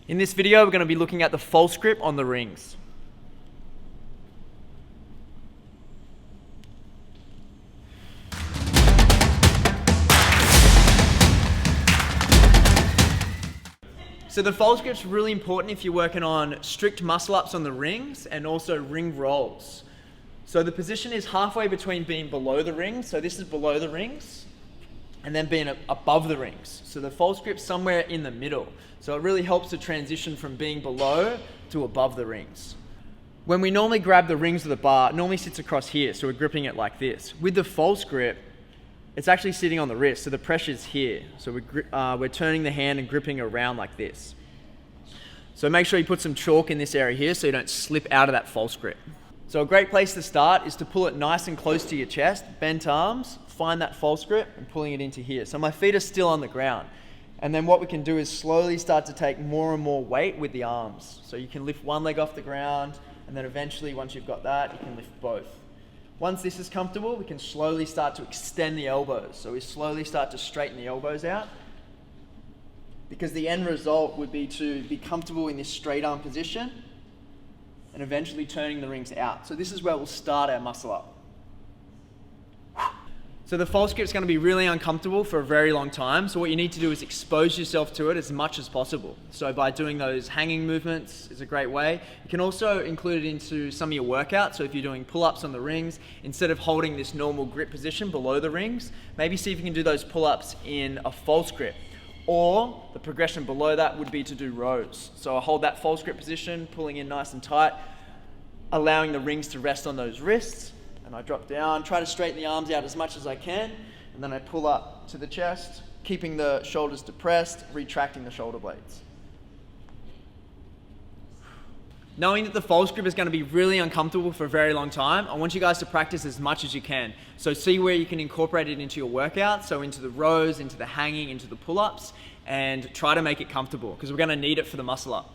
In this video, we're going to be looking at the false grip on the rings. So the false grip's really important if you're working on strict muscle ups on the rings and also ring rolls. So the position is halfway between being below the rings, so this is below the rings, and then being above the rings. So the false grip's somewhere in the middle. So it really helps to transition from being below to above the rings. When we normally grab the rings of the bar, it normally sits across here, so we're gripping it like this. With the false grip, it's actually sitting on the wrist, so the pressure's here. So we're turning the hand and gripping around like this. So make sure you put some chalk in this area here so you don't slip out of that false grip. So a great place to start is to pull it nice and close to your chest, bent arms, find that false grip and pulling it into here. So my feet are still on the ground. And then what we can do is slowly start to take more and more weight with the arms. So you can lift one leg off the ground, and then eventually once you've got that, you can lift both. Once this is comfortable, we can slowly start to extend the elbows. So we slowly start to straighten the elbows out, because the end result would be to be comfortable in this straight arm position and eventually turning the rings out. So this is where we'll start our muscle up. So the false grip is going to be really uncomfortable for a very long time. So what you need to do is expose yourself to it as much as possible. So by doing those hanging movements is a great way. You can also include it into some of your workouts. So if you're doing pull-ups on the rings, instead of holding this normal grip position below the rings, maybe see if you can do those pull-ups in a false grip. Or the progression below that would be to do rows. So I hold that false grip position, pulling in nice and tight, allowing the rings to rest on those wrists. And I drop down, try to straighten the arms out as much as I can, and then I pull up to the chest, keeping the shoulders depressed, retracting the shoulder blades. Knowing that the false grip is going to be really uncomfortable for a very long time, I want you guys to practice as much as you can. So see where you can incorporate it into your workout, so into the rows, into the hanging, into the pull-ups, and try to make it comfortable, because we're going to need it for the muscle up.